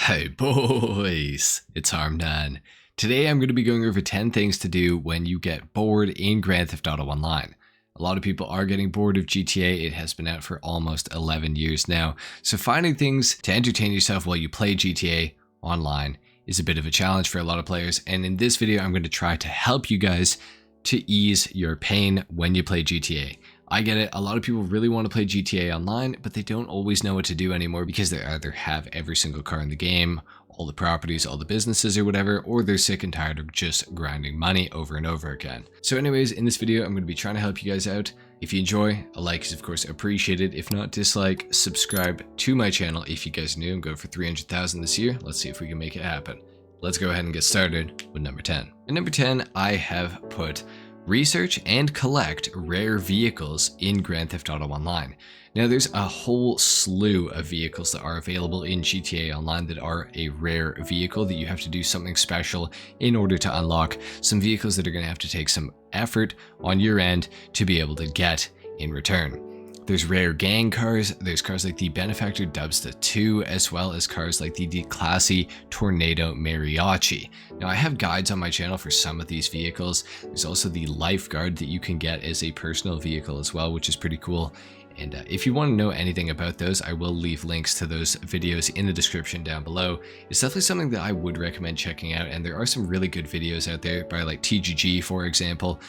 Hey boys, it's HarmNone. Today I'm going to be going over 10 things to do when you get bored in Grand Theft Auto Online. A lot of people are getting bored of GTA. It has been out for almost 11 years now, so finding things to entertain yourself while you play GTA Online is a bit of a challenge for a lot of players, and in this video I'm going to try to help you guys to ease your pain when you play GTA. I get it, a lot of people really want to play GTA Online, but they don't always know what to do anymore because they either have every single car in the game, all the properties, all the businesses or whatever, or they're sick and tired of just grinding money over and over again. So anyways, in this video, I'm going to be trying to help you guys out. If you enjoy, a like is of course appreciated. If not, dislike, subscribe to my channel if you guys are new. I'm going for 300,000 this year. Let's see if we can make it happen. Let's go ahead and get started with number 10. At number 10, I have put research and collect rare vehicles in Grand Theft Auto Online. Now there's a whole slew of vehicles that are available in GTA Online that are a rare vehicle that you have to do something special in order to unlock. Some vehicles that are going to have to take some effort on your end to be able to get in return. There's rare gang cars, there's cars like the Benefactor Dubsta 2, as well as cars like the Classy Tornado Mariachi. Now I have guides on my channel for some of these vehicles. There's also the Lifeguard that you can get as a personal vehicle as well, which is pretty cool. And if you want to know anything about those, I will leave links to those videos in the description down below. It's definitely something that I would recommend checking out, and there are some really good videos out there by like TGG, for example,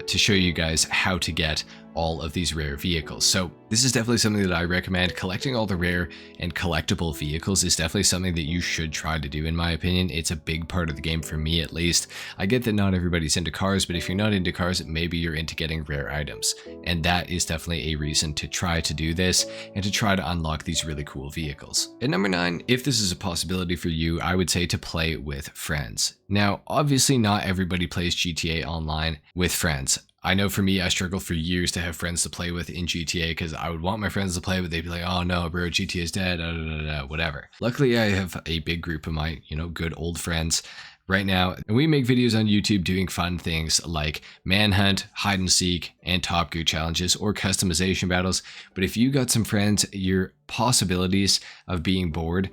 to show you guys how to get all of these rare vehicles. So this is definitely something that I recommend. Collecting all the rare and collectible vehicles is definitely something that you should try to do, in my opinion. It's a big part of the game for me, at least. I get that not everybody's into cars, but if you're not into cars, maybe you're into getting rare items. And that is definitely a reason to try to do this and to try to unlock these really cool vehicles. At number 9, if this is a possibility for you, I would say to play with friends. Now, obviously not everybody plays GTA Online with friends. I know for me, I struggled for years to have friends to play with in GTA because I would want my friends to play, but they'd be like, oh no, bro, GTA is dead, whatever. Luckily, I have a big group of my, good old friends right now, and we make videos on YouTube doing fun things like manhunt, hide and seek, and Top Gear challenges or customization battles. But if you got some friends, your possibilities of being bored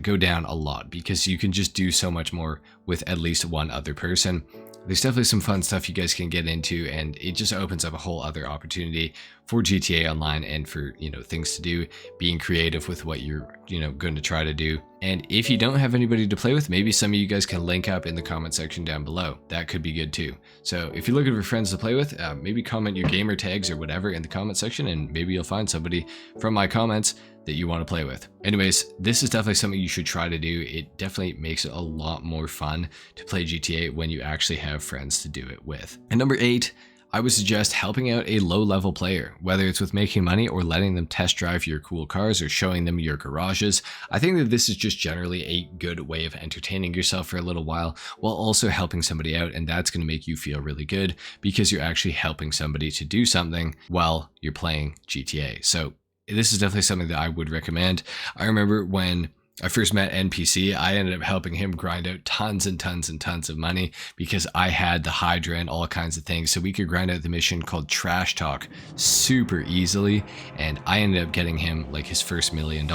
go down a lot because you can just do so much more with at least one other person. There's definitely some fun stuff you guys can get into, and it just opens up a whole other opportunity for GTA Online and for, things to do, being creative with what you're, going to try to do. And if you don't have anybody to play with, maybe some of you guys can link up in the comment section down below. That could be good too. So if you're looking for friends to play with, maybe comment your gamer tags or whatever in the comment section, and maybe you'll find somebody from my comments that you want to play with. Anyways, this is definitely something you should try to do. It definitely makes it a lot more fun to play GTA when you actually have friends to do it with. And number 8, I would suggest helping out a low-level player, whether it's with making money or letting them test drive your cool cars or showing them your garages. I think that this is just generally a good way of entertaining yourself for a little while also helping somebody out, and that's going to make you feel really good because you're actually helping somebody to do something while you're playing GTA. So this is definitely something that I would recommend. I remember when I first met NPC, I ended up helping him grind out tons and tons and tons of money because I had the Hydra and all kinds of things. So we could grind out the mission called Trash Talk super easily. And I ended up getting him like his first $1 million.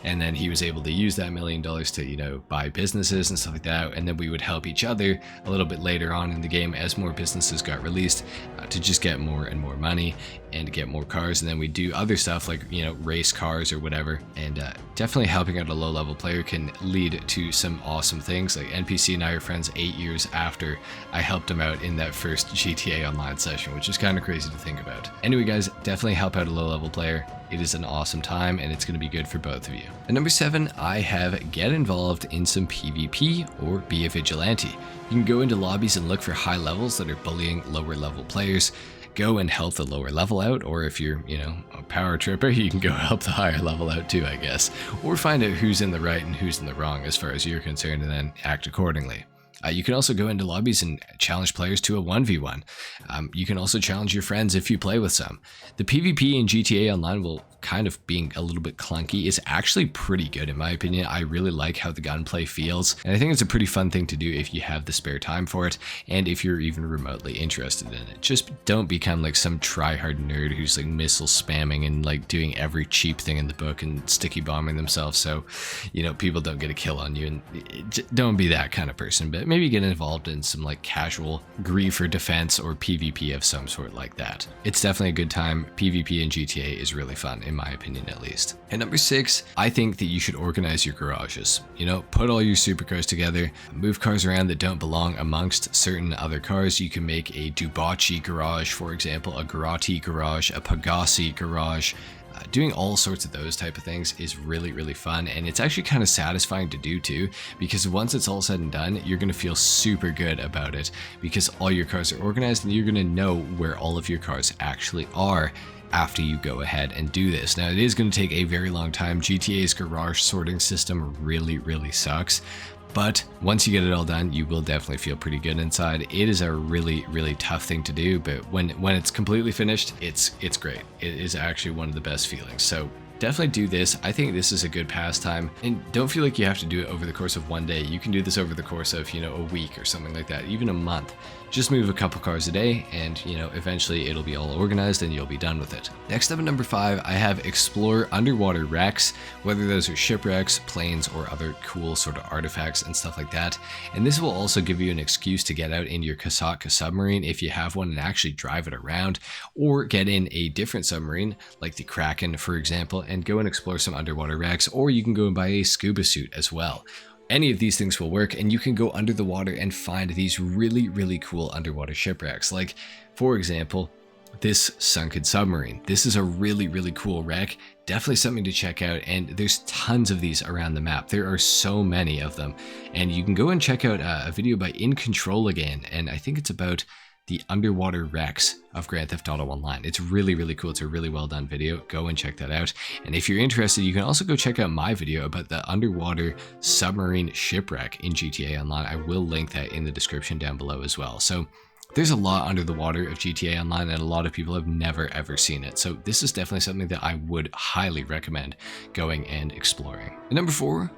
And then he was able to use that $1 million to, buy businesses and stuff like that. And then we would help each other a little bit later on in the game as more businesses got released to just get more and more money and to get more cars. And then we do other stuff like, race cars or whatever. And definitely helping out a low-level player can lead to some awesome things. Like NPC and I are friends 8 years after I helped him out in that first GTA Online session, which is kind of crazy to think about. Anyway, guys, definitely help out a low-level player. It is an awesome time, and it's going to be good for both of you. At number 7, I have get involved in some PvP or be a vigilante. You can go into lobbies and look for high levels that are bullying lower level players. Go and help the lower level out, or if you're, a power tripper, you can go help the higher level out too, I guess. Or find out who's in the right and who's in the wrong as far as you're concerned and then act accordingly. You can also go into lobbies and challenge players to a 1v1. You can also challenge your friends if you play with some. The PvP in GTA Online, will kind of being a little bit clunky, is actually pretty good in my opinion. I really like how the gunplay feels, and I think it's a pretty fun thing to do if you have the spare time for it, and if you're even remotely interested in it. Just don't become like some try-hard nerd who's like missile spamming and like doing every cheap thing in the book and sticky bombing themselves so, you know, people don't get a kill on you. And don't be that kind of person, but maybe get involved in some like casual grief or defense or PvP of some sort like that. It's definitely a good time. PvP in GTA is really fun, in my opinion at least. And number 6, I think that you should organize your garages. You know, put all your supercars together, move cars around that don't belong amongst certain other cars. You can make a Dubachi garage, for example, a Grotti garage, a Pagasi garage. Doing all sorts of those type of things is really, really fun, and it's actually kind of satisfying to do too, because once it's all said and done, you're going to feel super good about it because all your cars are organized and you're going to know where all of your cars actually are after you go ahead and do this. Now, it is going to take a very long time. GTA's garage sorting system really, really sucks. But once you get it all done, you will definitely feel pretty good inside. It is a really, really tough thing to do, but when it's completely finished, it's great. It is actually one of the best feelings. So definitely do this. I think this is a good pastime, and don't feel like you have to do it over the course of one day. You can do this over the course of, you know, a week or something like that, even a month. Just move a couple cars a day and, you know, eventually it'll be all organized and you'll be done with it. Next up at number 5, I have explore underwater wrecks, whether those are shipwrecks, planes, or other cool sort of artifacts and stuff like that. And this will also give you an excuse to get out in your Kasaka submarine if you have one and actually drive it around, or get in a different submarine like the Kraken, for example, and go and explore some underwater wrecks, or you can go and buy a scuba suit as well. Any of these things will work, and you can go under the water and find these really, really cool underwater shipwrecks. Like, for example, this sunken submarine. This is a really, really cool wreck. Definitely something to check out, and there's tons of these around the map. There are so many of them, and you can go and check out a video by In Control again, and I think it's about the underwater wrecks of Grand Theft Auto Online. It's really, really cool. It's a really well done video. Go and check that out. And if you're interested, you can also go check out my video about the underwater submarine shipwreck in GTA Online. I will link that in the description down below as well. So there's a lot under the water of GTA Online, and a lot of people have never ever seen it. So this is definitely something that I would highly recommend going and exploring. And number 4,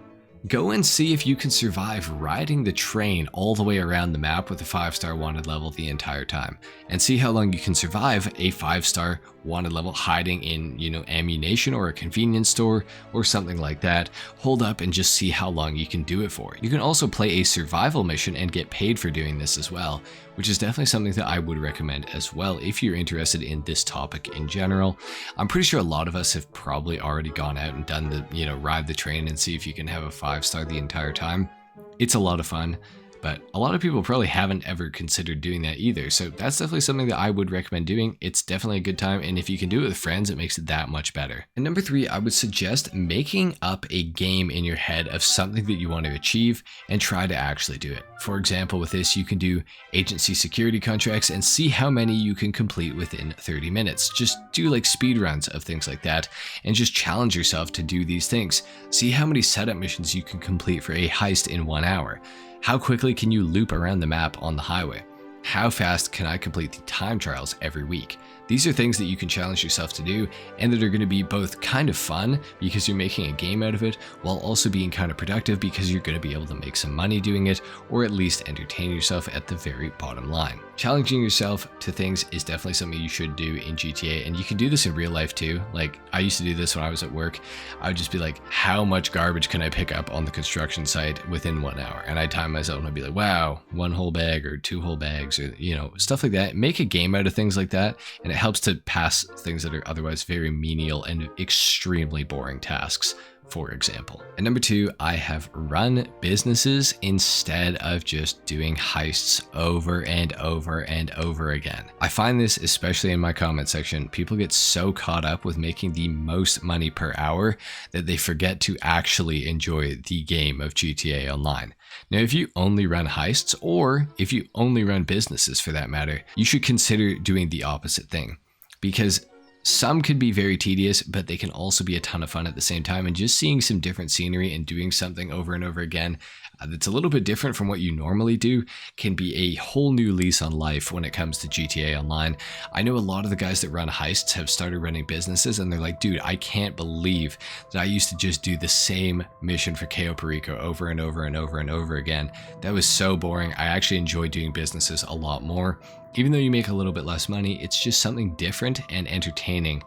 go and see if you can survive riding the train all the way around the map with a 5-star wanted level the entire time, and see how long you can survive a 5-star wanted level hiding in, you know, ammunition or a convenience store or something like that. Hold up and just see how long you can do it for. You can also play a survival mission and get paid for doing this as well, which is definitely something that I would recommend as well if you're interested in this topic in general. I'm pretty sure a lot of us have probably already gone out and done the, you know, ride the train and see if you can have a 5-star the entire time. It's a lot of fun, but a lot of people probably haven't ever considered doing that either. So that's definitely something that I would recommend doing. It's definitely a good time, and if you can do it with friends, it makes it that much better. And number 3, I would suggest making up a game in your head of something that you want to achieve and try to actually do it. For example, with this, you can do agency security contracts and see how many you can complete within 30 minutes. Just do like speed runs of things like that and just challenge yourself to do these things. See how many setup missions you can complete for a heist in 1 hour. How quickly can you loop around the map on the highway? How fast can I complete the time trials every week? These are things that you can challenge yourself to do, and that are going to be both kind of fun because you're making a game out of it, while also being kind of productive because you're going to be able to make some money doing it, or at least entertain yourself at the very bottom line. Challenging yourself to things is definitely something you should do in GTA, and you can do this in real life too. Like, I used to do this when I was at work. I would just be like, how much garbage can I pick up on the construction site within 1 hour? And I'd time myself and I'd be like, wow, 1 whole bag or 2 whole bags, or, you know, stuff like that. Make a game out of things like that, and it helps to pass things that are otherwise very menial and extremely boring tasks, for example. And number 2, I have run businesses instead of just doing heists over and over and over again. I find this, especially in my comment section, people get so caught up with making the most money per hour that they forget to actually enjoy the game of GTA Online. Now, if you only run heists, or if you only run businesses for that matter, you should consider doing the opposite thing. Because Some could be very tedious, but they can also be a ton of fun at the same time. And just seeing some different scenery and doing something over and over again that's a little bit different from what you normally do can be a whole new lease on life when it comes to GTA Online. I know a lot of the guys that run heists have started running businesses, and they're like, dude, I can't believe that I used to just do the same mission for Cayo Perico over and over and over and over again. That was so boring. I actually enjoy doing businesses a lot more. Even though you make a little bit less money, it's just something different and entertaining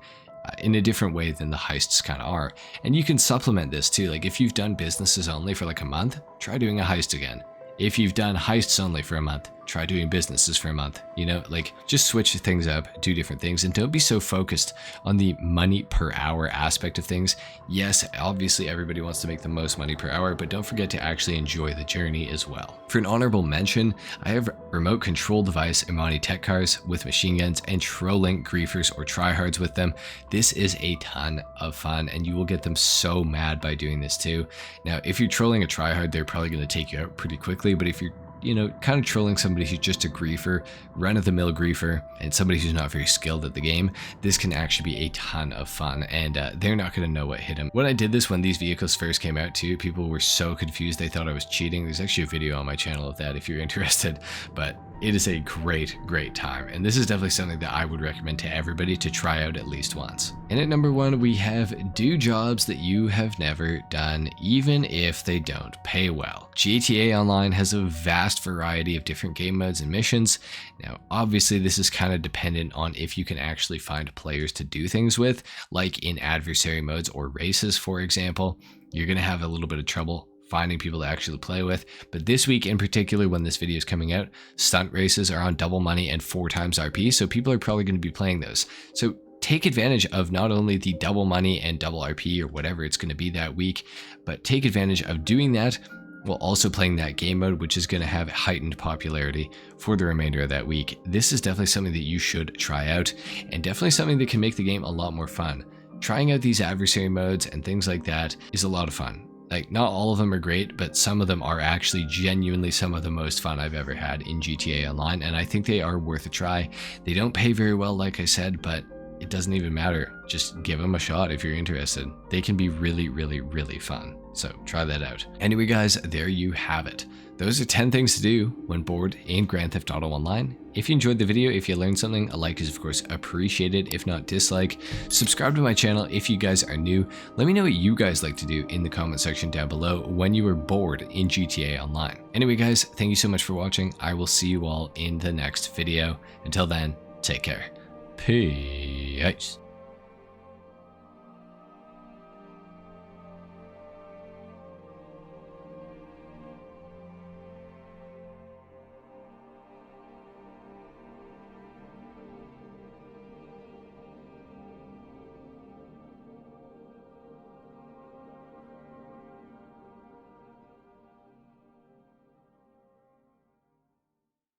in a different way than the heists kind of are. And you can supplement this too. Like if you've done businesses only for like a month, try doing a heist again. If you've done heists only for a month, try doing businesses for a month. You know, like just switch things up, do different things, and don't be so focused on the money per hour aspect of things. Yes, obviously everybody wants to make the most money per hour, but don't forget to actually enjoy the journey as well. For an honorable mention, I have remote control device Imani tech cars with machine guns and trolling griefers or tryhards with them. This is a ton of fun, and you will get them so mad by doing this too. Now, if you're trolling a tryhard, they're probably going to take you out pretty quickly, but if you're kind of trolling somebody who's just a griefer, run-of-the-mill griefer, and somebody who's not very skilled at the game, this can actually be a ton of fun, and they're not going to know what hit them. When I did this, when these vehicles first came out too, people were so confused, they thought I was cheating. There's actually a video on my channel of that if you're interested, but it is a great time, and this is definitely something that I would recommend to everybody to try out at least once. And at number 1, we have do jobs that you have never done, even if they don't pay well. GTA Online has a vast variety of different game modes and missions. Now, obviously, this is kind of dependent on if you can actually find players to do things with, like in adversary modes or races, for example. You're going to have a little bit of trouble finding people to actually play with. But this week in particular, when this video is coming out, stunt races are on double money and 4 times RP, so people are probably going to be playing those. So take advantage of not only the double money and double RP or whatever it's going to be that week, but take advantage of doing that while also playing that game mode, which is going to have heightened popularity for the remainder of that week. This is definitely something that you should try out, and definitely something that can make the game a lot more fun. Trying out these adversary modes and things like that is a lot of fun. Like, not all of them are great, but some of them are actually genuinely some of the most fun I've ever had in GTA Online, and I think they are worth a try. They don't pay very well, like I said, but it doesn't even matter. Just give them a shot if you're interested. They can be really fun. So try that out. Anyway, guys, there you have it. Those are 10 things to do when bored in Grand Theft Auto Online. If you enjoyed the video, if you learned something, a like is of course appreciated, if not dislike. Subscribe to my channel if you guys are new. Let me know what you guys like to do in the comment section down below when you were bored in GTA Online. Anyway, guys, thank you so much for watching. I will see you all in the next video. Until then, take care. Peace.